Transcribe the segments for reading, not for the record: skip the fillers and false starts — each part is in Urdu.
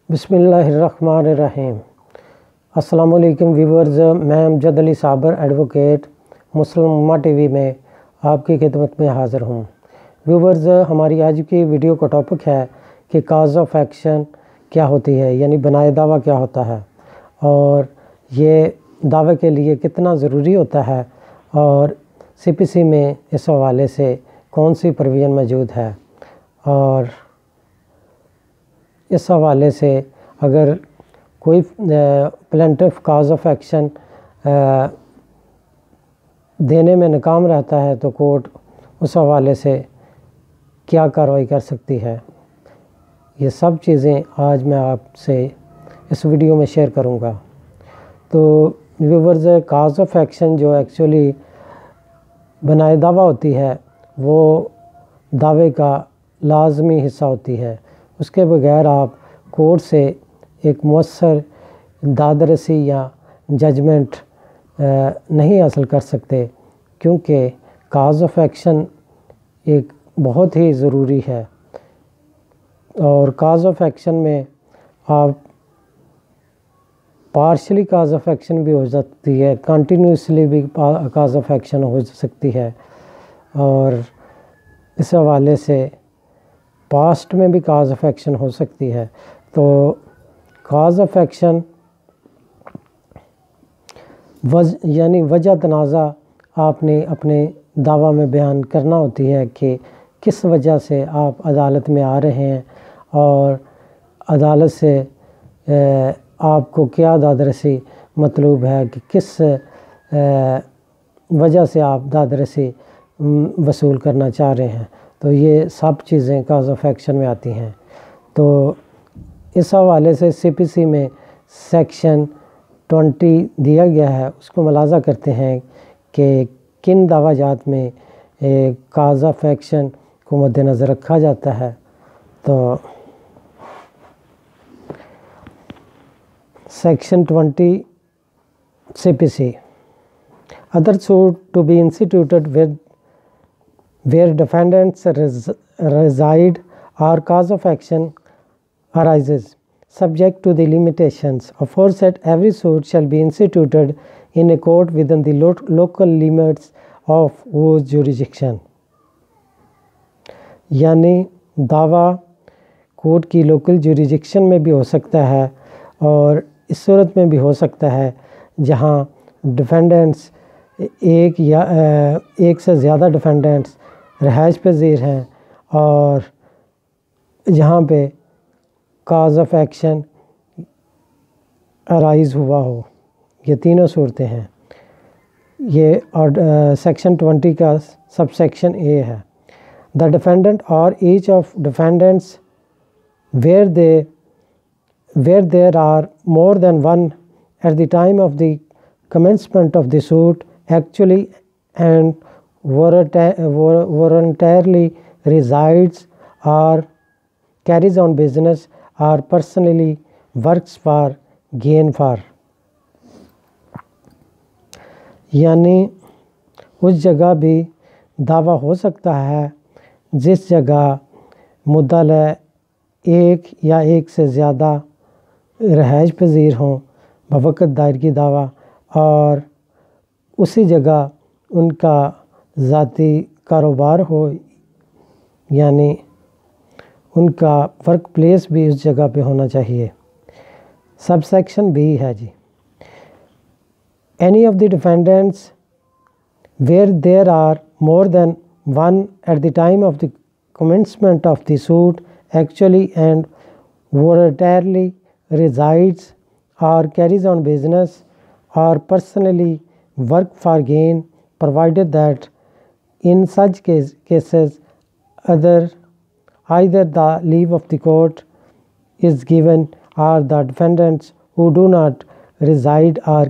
بسم اللہ الرحمن الرحیم۔ السلام علیکم ویورز، میں امجد علی صابر ایڈوکیٹ مسلم امہ ٹی وی میں آپ کی خدمت میں حاضر ہوں۔ ویورز، ہماری آج کی ویڈیو کا ٹاپک ہے کہ کاز آف ایکشن کیا ہوتی ہے، یعنی بنائے دعویٰ کیا ہوتا ہے اور یہ دعوے کے لیے کتنا ضروری ہوتا ہے، اور سی پی سی میں اس حوالے سے کون سی پروویژن موجود ہے، اور اس حوالے سے اگر کوئی پلینٹف کاز آف ایکشن دینے میں ناکام رہتا ہے تو کورٹ اس حوالے سے کیا کارروائی کر سکتی ہے، یہ سب چیزیں آج میں آپ سے اس ویڈیو میں شیئر کروں گا۔ تو ویورز، کاز آف ایکشن جو ایکچولی بنائے دعویٰ ہوتی ہے وہ دعوے کا لازمی حصہ ہوتی ہے، اس کے بغیر آپ کورٹ سے ایک مؤثر داد رسی یا ججمنٹ نہیں حاصل کر سکتے، کیونکہ کاز آف ایکشن ایک بہت ہی ضروری ہے۔ اور کاز آف ایکشن میں آپ پارشلی کاز آف ایکشن بھی ہو سکتی ہے، کنٹینیوسلی بھی کاز آف ایکشن ہو سکتی ہے، اور اس حوالے سے پاسٹ میں بھی کاز آف ایکشن ہو سکتی ہے۔ تو کاز آف ایکشن یعنی وجہ تنازع آپ نے اپنے دعویٰ میں بیان کرنا ہوتی ہے کہ کس وجہ سے آپ عدالت میں آ رہے ہیں، اور عدالت سے آپ کو کیا داد رسی مطلوب ہے، کہ کس وجہ سے آپ داد رسی وصول کرنا چاہ رہے ہیں۔ تو یہ سب چیزیں کاز آف ایکشن میں آتی ہیں۔ تو اس حوالے سے سی پی سی میں سیکشن 20 دیا گیا ہے، اس کو ملاحظہ کرتے ہیں کہ کن دعویٰ جات میں کاز آف ایکشن کو مد نظر رکھا جاتا ہے۔ تو section 20 C P C other suit to be instituted where defendants reside or cause of action arises subject to the limitations aforesaid. Every suit shall be instituted in a court within the local limits of whose jurisdiction. یعنی دعویٰ کورٹ کی لوکل جوریڈکشن میں بھی ہو سکتا ہے، اور اس صورت میں بھی ہو سکتا ہے جہاں ڈیفینڈنٹس ایک سے زیادہ ڈیفینڈنٹس رہائش پذیر ہیں، اور جہاں پہ کاز آف ایکشن ارائز ہوا ہو۔ یہ تینوں صورتیں ہیں۔ یہ سیکشن 20 کا سب سیکشن اے ہے۔ دا ڈیفینڈنٹ اور each of ڈیفینڈنٹس where there are more than one at the time of the commencement of the suit actually and voluntarily resides or carries on business or personally works for gain for. یعنی اس جگہ بھی دعویٰ ہو سکتا ہے جس جگہ مدعا ایک یا ایک سے زیادہ رہائش پذیر ہوں بوقت دائرگی دعویٰ، اور اسی جگہ ان کا ذاتی کاروبار ہو، یعنی ان کا ورک پلیس بھی اس جگہ پہ ہونا چاہیے۔ سب سیکشن بھی ہے جی۔ Any of the defendants where there are more than one at the time of the commencement of the suit actually and voluntarily resides or carries on business or personally work for gain, provided that in such cases either the leave of the court is given, or the defendants who do not reside or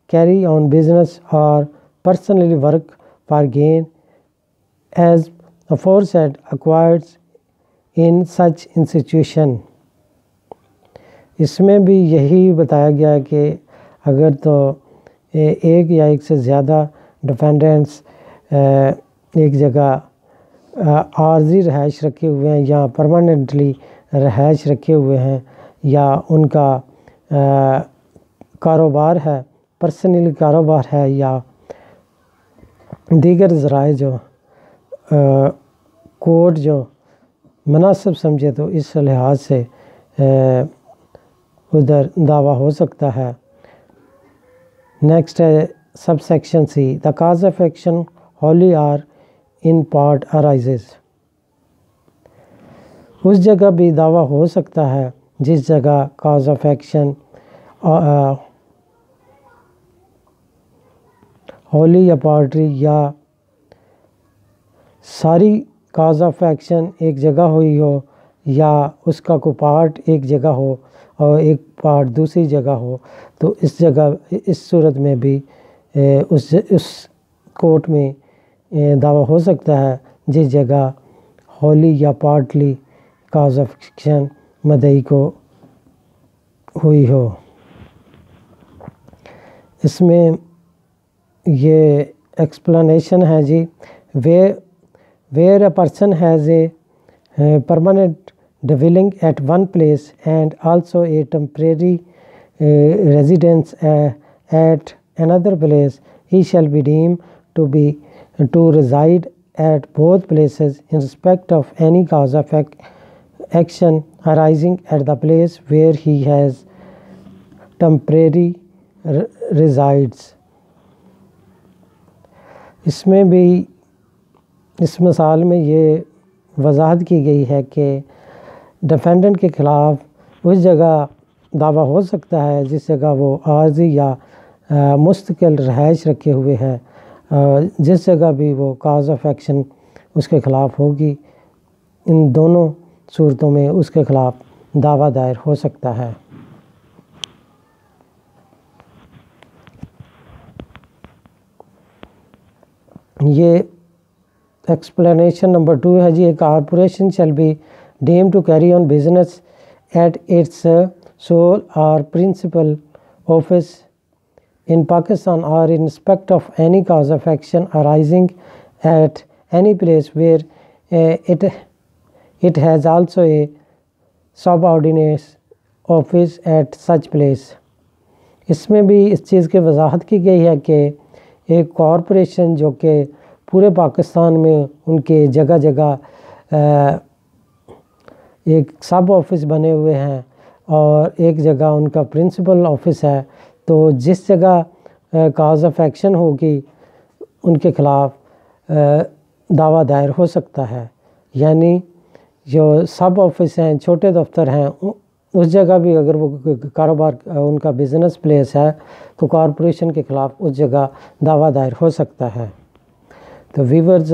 carry on business or personally work for gain as aforesaid acquired in such institution. اس میں بھی یہی بتایا گیا کہ اگر تو ایک یا ایک سے زیادہ ڈیفینڈنٹس ایک جگہ عارضی رہائش رکھے ہوئے ہیں یا پرماننٹلی رہائش رکھے ہوئے ہیں، یا ان کا کاروبار ہے، پرسنلی کاروبار ہے، یا دیگر ذرائع جو کورٹ جو مناسب سمجھے تو اس لحاظ سے ادھر دعویٰ ہو سکتا ہے۔ نیکسٹ ہے sub section C, the cause of action wholly or in part arises. اس جگہ بھی دعویٰ ہو سکتا ہے جس جگہ کاز آف ایکشن ہوللی یا پارٹری یا ساری کاز آف ایکشن ایک جگہ ہوئی ہو، یا اس کا کوئی پارٹ ایک جگہ ہو اور ایک پارٹ دوسری جگہ ہو، تو اس جگہ اس صورت میں بھی اس کورٹ میں دعویٰ ہو سکتا ہے جس جگہ ہوللی یا پارٹلی کاز آف ایکشن مدعی کو ہوئی ہو۔ اس میں یہ ایکسپلینیشن ہے جی، where a person has a permanent dwelling at one place and also a temporary residence at another place, he shall be deemed to reside at both places in respect of any cause of action arising at the place where he has temporary resides۔ اس میں بھی اس مثال میں یہ وضاحت کی گئی ہے کہ ڈیفینڈنٹ کے خلاف اس جگہ دعویٰ ہو سکتا ہے جس جگہ وہ عارضی یا مستقل رہائش رکھے ہوئے ہے، جس جگہ بھی وہ کاز آف ایکشن اس کے خلاف ہوگی، ان دونوں صورتوں میں اس کے خلاف دعویٰ دائر ہو سکتا ہے۔ یہ ایکسپلینیشن نمبر 2 ہے جی، A corporation shall be deemed to carry on business at its sole or principal office in Pakistan or in respect of any cause of action arising at any place where it has also a subordinate office at such place۔ اس میں بھی اس چیز کی وضاحت کی گئی ہے کہ ایک کارپوریشن جو کہ پورے پاکستان میں ان کے جگہ جگہ ایک سب آفس بنے ہوئے ہیں اور ایک جگہ ان کا پرنسپل آفس ہے، تو جس جگہ کاز آف ایکشن ہوگی ان کے خلاف دعویٰ دائر ہو سکتا ہے۔ یعنی جو سب آفس ہیں، چھوٹے دفتر ہیں، اس جگہ بھی اگر وہ کاروبار ان کا بزنس پلیس ہے تو کارپوریشن کے خلاف اس جگہ دعویٰ دائر ہو سکتا ہے۔ تو ویورز،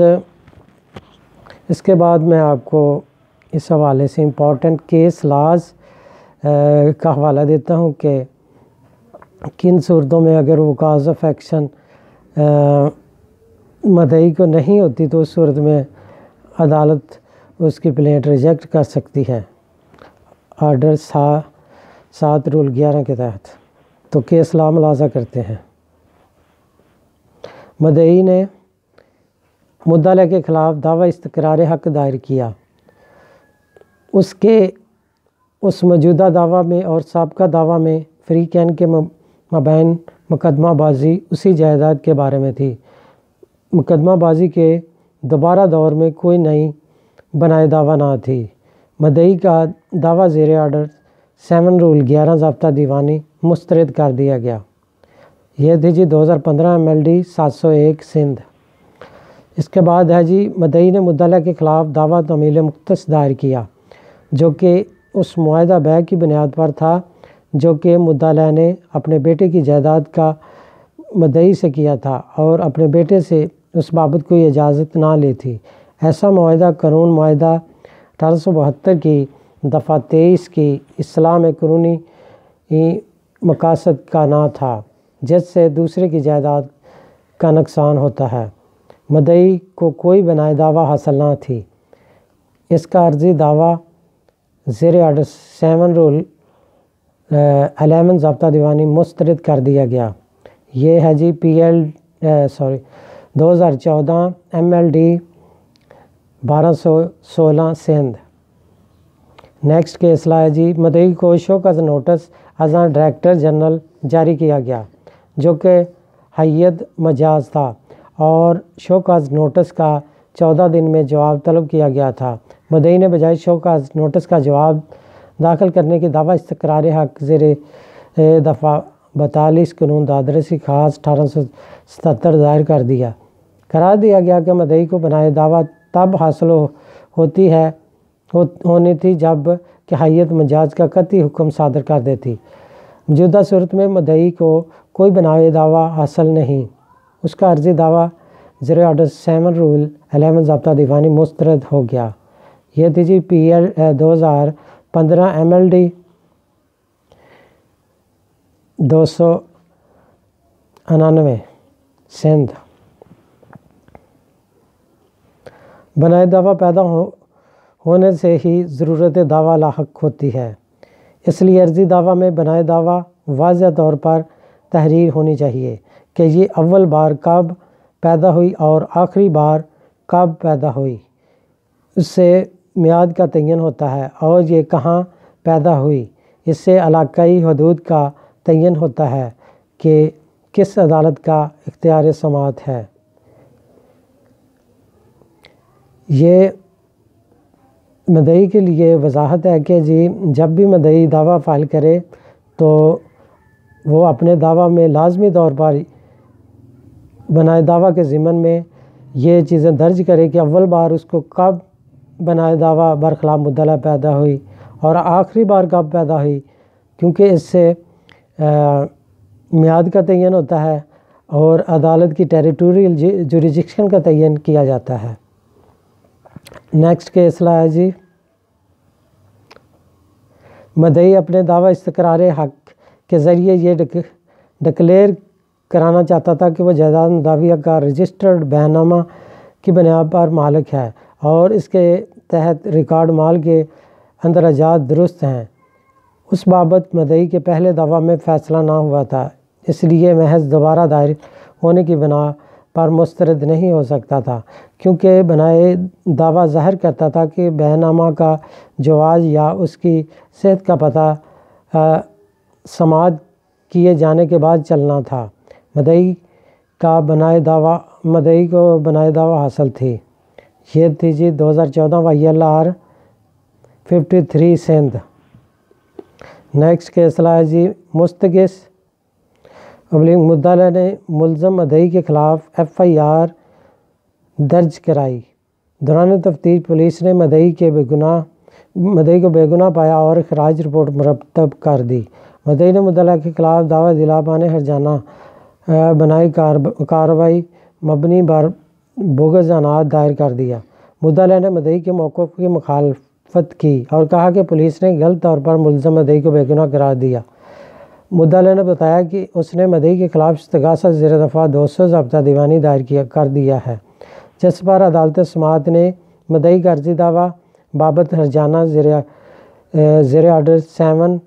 اس کے بعد میں آپ کو اس حوالے سے امپورٹنٹ کیس لاز کا حوالہ دیتا ہوں کہ کن صورتوں میں اگر وہ کاز آف ایکشن مدعی کو نہیں ہوتی تو اس صورت میں عدالت اس کی پلینٹ ریجیکٹ کر سکتی ہے، آرڈر 7 رول 11 کے تحت۔ تو کیس لا ملاحظہ کرتے ہیں۔ مدعی نے مدعا کے خلاف دعوی استقرار حق دائر کیا، اس موجودہ دعویٰ میں اور سابقہ دعویٰ میں فریقین کے مابین مقدمہ بازی اسی جائیداد کے بارے میں تھی۔ مقدمہ بازی کے دوبارہ دور میں کوئی نئی بنائے دعویٰ نہ تھی۔ مدعی کا دعویٰ زیر آرڈر 7 رول 11 ضابطہ دیوانی مسترد کر دیا گیا۔ یہ تھی جی 2015 MLD 701 سندھ۔ اس کے بعد ہے جی، مدعی نے مدعا کے خلاف دعویٰ تعمیل مختص دائر کیا جو کہ اس معاہدہ بیع کی بنیاد پر تھا جو کہ مدعا نے اپنے بیٹے کی جائیداد کا مدعی سے کیا تھا اور اپنے بیٹے سے اس بابت کوئی اجازت نہ لی تھی۔ ایسا معاہدہ قانون معاہدہ 1872 کی دفعہ 23 کی اصلاح میں قانونی مقاصد کا نہ تھا، جس سے دوسرے کی جائیداد کا نقصان ہوتا ہے۔ مدعی کو کوئی بنائے دعویٰ حاصل نہ تھی۔ اس کا عرضی دعویٰ زیر آرڈر 7 رول 11 ضابطہ دیوانی مسترد کر دیا گیا۔ یہ ہے جی 2014 MLD 1216 سندھ۔ نیکسٹ کیس لایا جی، مدعی کو شو کاز نوٹس ازاں ڈائریکٹر جنرل جاری کیا گیا جو کہ ہیئت مجاز تھا، اور شو کاز نوٹس کا 14 دن میں جواب طلب کیا گیا تھا۔ مدعی نے بجائے شو کاز نوٹس کا جواب داخل کرنے کے دعویٰ استقرار حق زیر دفعہ 42 قانون دادرسی خاص 1877 دائر کر دیا۔ قرار دیا گیا کہ مدعی کو بنائے دعویٰ تب حاصل ہونی تھی جب کہ ہیئت مجاز کا قطعی حکم صادر کر دیتی۔ موجودہ صورت میں مدعی کو کوئی بنائے دعویٰ حاصل نہیں، اس کا عرضی دعویٰ زیر آرڈر 7 رول 11 ضابطہ دیوانی مسترد ہو گیا۔ یہ تھی جی PL 2015 MLD 299 سندھ۔ بنائے دعویٰ پیدا ہونے سے ہی ضرورت دعویٰ لاحق ہوتی ہے، اس لیے عرضی دعویٰ میں بنائے دعویٰ واضح طور پر تحریر ہونی چاہیے کہ یہ اول بار کب پیدا ہوئی اور آخری بار کب پیدا ہوئی۔ اس سے میعاد کا تعین ہوتا ہے اور یہ کہاں پیدا ہوئی، اس سے علاقائی حدود کا تعین ہوتا ہے کہ کس عدالت کا اختیار سماعت ہے۔ یہ مدعی کے لیے وضاحت ہے کہ جی جب بھی مدعی دعویٰ فائل کرے تو وہ اپنے دعویٰ میں لازمی طور پر بنائے دعویٰ کے ضمن میں یہ چیزیں درج کرے کہ اول بار اس کو کب بنائے دعویٰ برخلاف مدعا پیدا ہوئی اور آخری بار کب پیدا ہوئی، کیونکہ اس سے میعاد کا تعین ہوتا ہے اور عدالت کی ٹیریٹوریل جوریسڈکشن کا تعین کیا جاتا ہے۔ نیکسٹ کیس لایا جی، مدعی اپنے دعویٰ استقرار حق کے ذریعے یہ ڈکلیئر کرانا چاہتا تھا کہ وہ جائیداد مداویہ کا رجسٹرڈ بیان نامہ کی بنیاد پر مالک ہے اور اس کے تحت ریکارڈ مال کے اندراجات درست ہیں۔ اس بابت مدعی کے پہلے دعویٰ میں فیصلہ نہ ہوا تھا، اس لیے محض دوبارہ دائر ہونے کی بنا پر مسترد نہیں ہو سکتا تھا، کیونکہ بنائے دعویٰ ظاہر کرتا تھا کہ بیان نامہ کا جواز یا اس کی صحت کا پتہ سماعت کیے جانے کے بعد چلنا تھا۔ مدعی کو بنائے دعویٰ حاصل تھی۔ یہ تھی جی 2014 YLR 53 سندھ۔ نیکسٹ کیس لایا جی، مستغیث مدعا نے ملزم مدعی کے خلاف FIR درج کرائی۔ دوران تفتیش پولیس نے مدعی کو بے گناہ پایا اور خراج رپورٹ مرتب کر دی۔ مدعی نے مدعا کے خلاف دعویٰ دلاپانے ہرجانہ بنائی کارروائی مبنی بر بوگس عناد دائر کر دیا۔ مدعا نے مدعی کے موقف کی مخالفت کی اور کہا کہ پولیس نے غلط طور پر ملزم مدعی کو بے گناہ قرار دیا۔ مدعا نے بتایا کہ اس نے مدعی کے خلاف استغاثہ زیر دفعہ 200 ضابطہ دیوانی دائر کر دیا ہے، جس پر عدالت سماعت نے مدعی کا عرضی دعویٰ بابت ہرجانہ زیر order 7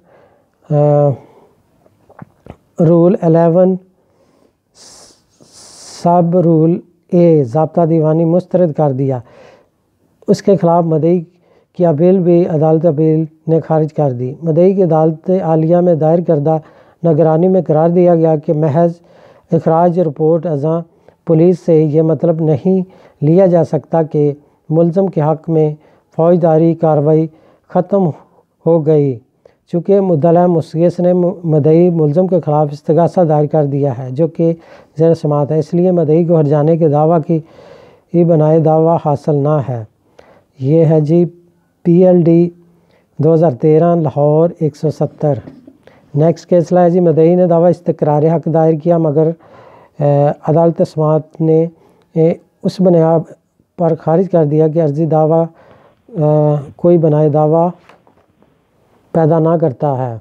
rule 11 sub rule A ضابطہ دیوانی مسترد کر دیا۔ اس کے خلاف مدعی کی اپیل بھی عدالت اپیل نے خارج کر دی۔ مدعی کی عدالت عالیہ میں دائر کردہ نگرانی میں قرار دیا گیا کہ محض اخراج رپورٹ ازاں پولیس سے یہ مطلب نہیں لیا جا سکتا کہ ملزم کے حق میں فوجداری کارروائی ختم ہو گئی، چونکہ مدعا مستغیث نے مدعی ملزم کے خلاف استغاثہ دائر کر دیا ہے جو کہ زیر سماعت ہے، اس لیے مدعی کو ہرجانے کے دعویٰ کی بنائے دعویٰ حاصل نہ ہے۔ یہ ہے جی PLD 2013 لاہور 170۔ نیکسٹ کیس لایا جی، مدعی نے دعویٰ استقرار حق دائر کیا مگر عدالت سماعت نے اس بنیاد پر خارج کر دیا کہ عرضی دعویٰ کوئی بنائے دعویٰ پیدا نہ کرتا ہے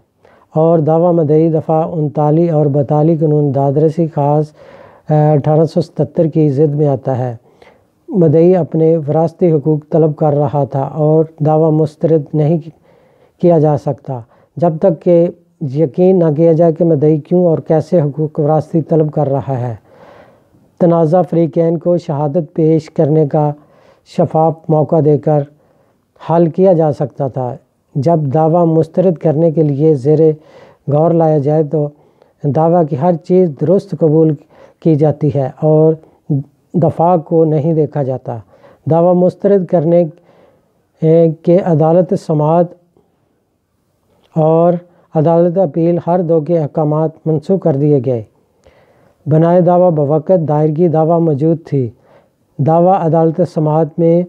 اور دعویٰ مدعی دفعہ 39 اور 42 قانون دادرسی خاص 1877 کی ضد میں آتا ہے۔ مدعی اپنے وراثتی حقوق طلب کر رہا تھا اور دعویٰ مسترد نہیں کیا جا سکتا جب تک کہ یقین نہ کیا جائے کہ مدعی کیوں اور کیسے حقوق وراثتی طلب کر رہا ہے۔ تنازع فریقین کو شہادت پیش کرنے کا شفاف موقع دے کر حل کیا جا سکتا تھا۔ جب دعویٰ مسترد کرنے کے لیے زیر غور لایا جائے تو دعویٰ کی ہر چیز درست قبول کی جاتی ہے اور دفاع کو نہیں دیکھا جاتا۔ دعویٰ مسترد کرنے کے عدالت سماعت اور عدالت اپیل ہر دو کے احکامات منسوخ کر دیے گئے۔ بنائے دعویٰ بوقت دائرگی دعویٰ موجود تھی۔ دعویٰ عدالت سماعت میں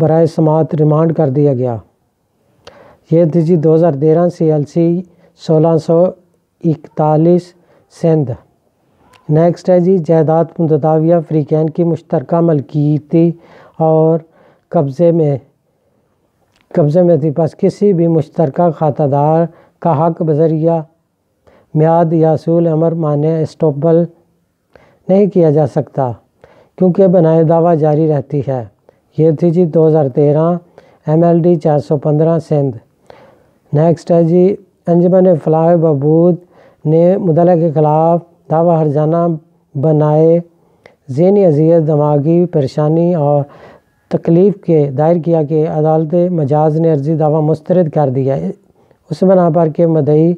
برائے سماعت ریمانڈ کر دیا گیا۔ یہ تھی جی 2013 CLC 1641 سندھ۔ نیکسٹ ہے جی جائیداد متداویہ فریقین کی مشترکہ ملکیتی اور قبضے میں تھی، پس کسی بھی مشترکہ کھاتہ دار کا حق بذریعہ میعاد یا اصول امر مانع اسٹاپل نہیں کیا جا سکتا کیونکہ بنائے دعویٰ جاری رہتی ہے۔ یہ تھی جی 2013 MLD 415 سندھ۔ نیکسٹ ہے جی انجمن فلاح بہبود نے مدلہ کے خلاف دعویٰ ہرجانہ بنائے ذہنی اذیت، دماغی پریشانی اور تکلیف کے دائر کیا کہ عدالت مجاز نے عرضی دعویٰ مسترد کر دیا اس بنا پر کہ مدعی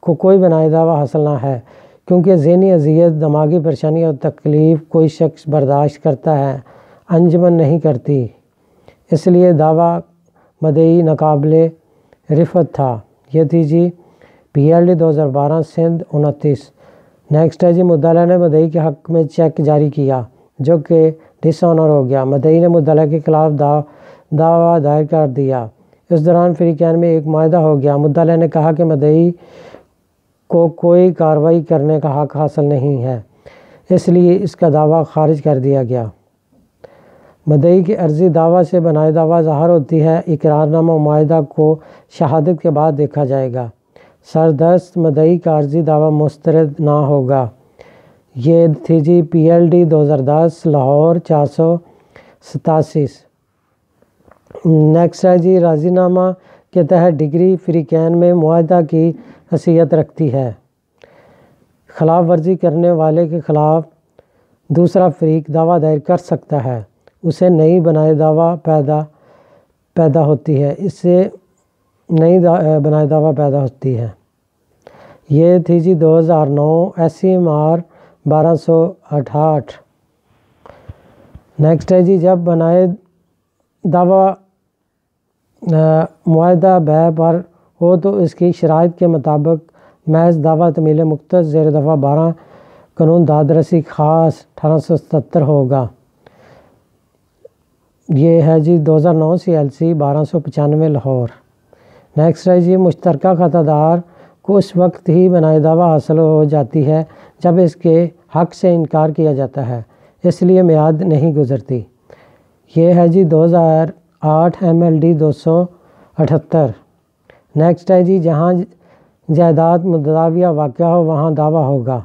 کو کوئی بنائے دعویٰ حاصل نہ ہے، کیونکہ ذہنی اذیت، دماغی پریشانی اور تکلیف کوئی شخص برداشت کرتا ہے، انجمن نہیں کرتی، اس لیے دعویٰ مدعی ناقابل رفت تھا۔ یہ تھی جی PLD 2012 سندھ 29۔ نیکسٹ ہے جی مدعا نے مدعی کے حق میں چیک جاری کیا جو کہ ڈس آنر ہو گیا۔ مدعی نے مدعا کے خلاف دعویٰ دائر کر دیا۔ اس دوران فریقین میں ایک معاہدہ ہو گیا۔ مدعا نے کہا کہ مدعی کو کوئی کارروائی کرنے کا حق حاصل نہیں ہے، اس لیے اس کا دعویٰ خارج کر دیا گیا۔ مدعی کی عرضی دعویٰ سے بنائے دعویٰ ظاہر ہوتی ہے۔ اقرارنامہ معاہدہ کو شہادت کے بعد دیکھا جائے گا۔ سردست مدعی کا عرضی دعویٰ مسترد نہ ہوگا۔ یہ تھی جی PLD 2010 لاہور 487۔ نیکسٹ ہے جی راضی نامہ کے تحت ڈگری فریقین میں معاہدہ کی حیثیت رکھتی ہے۔ خلاف ورزی کرنے والے کے خلاف دوسرا فریق دعویٰ دائر کر سکتا ہے، اسے نئی بنائے دعویٰ پیدا ہوتی ہے، اس سے نئی بنائے دعویٰ پیدا ہوتی ہے۔ یہ تھی جی 2009 SCMR 1268۔ نیکسٹ ہے جی جب بنائے دعویٰ معاہدہ بیع پر ہو تو اس کی شرائط کے مطابق محض دعویٰ تمیل مختص زیر دفعہ 12 قانون داد رسی خاص 1877 ہوگا۔ یہ ہے جی 2009 CLC 1295 لاہور۔ نیکسٹ ہے جی مشترکہ کھاتہ دار کو اس وقت ہی بنائے دعویٰ حاصل ہو جاتی ہے جب اس کے حق سے انکار کیا جاتا ہے، اس لیے میعاد نہیں گزرتی۔ یہ ہے جی 2008 MLD 278۔ نیکسٹ ہے جی جہاں جائیداد متداویہ واقع ہو وہاں دعویٰ ہوگا۔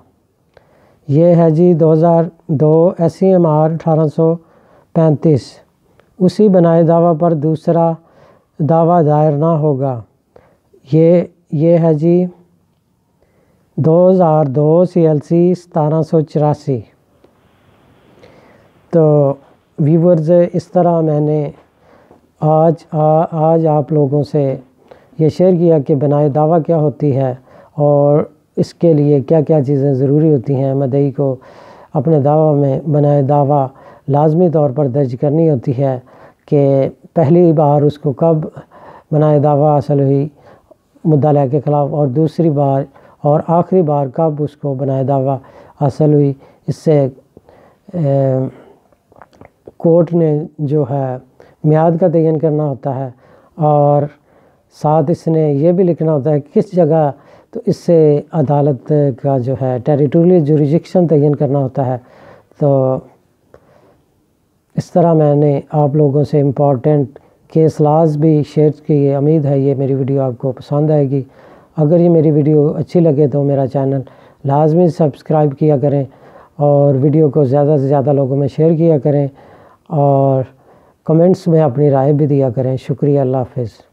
یہ ہے جی 2002 SCMR 1835۔ اسی بنائے دعویٰ پر دوسرا دعویٰ دائر نہ ہوگا۔ یہ ہے جی 2002 CLC 1784۔ تو ویورز اس طرح میں نے آج آپ لوگوں سے یہ شیئر کیا کہ بنائے دعویٰ کیا ہوتی ہے اور اس کے لیے کیا کیا چیزیں ضروری ہوتی ہیں۔ مدعی کو اپنے دعویٰ میں بنائے دعویٰ لازمی طور پر درج کرنی ہوتی ہے کہ پہلی بار اس کو کب بنائے دعویٰ حاصل ہوئی مدعا کے خلاف، اور دوسری بار اور آخری بار کب اس کو بنائے دعویٰ حاصل ہوئی۔ اس سے کورٹ نے جو ہے میعاد کا تعین کرنا ہوتا ہے اور ساتھ اس نے یہ بھی لکھنا ہوتا ہے کس جگہ، تو اس سے عدالت کا جو ہے ٹیریٹوریل جوریسڈکشن تعین کرنا ہوتا ہے۔ تو اس طرح میں نے آپ لوگوں سے امپورٹنٹ کیس لاز بھی شیئر کی۔ امید ہے یہ میری ویڈیو آپ کو پسند آئے گی۔ اگر یہ میری ویڈیو اچھی لگے تو میرا چینل لازمی سبسکرائب کیا کریں اور ویڈیو کو زیادہ سے زیادہ لوگوں میں شیئر کیا کریں اور کمنٹس میں اپنی رائے بھی دیا کریں۔ شکریہ، اللہ حافظ۔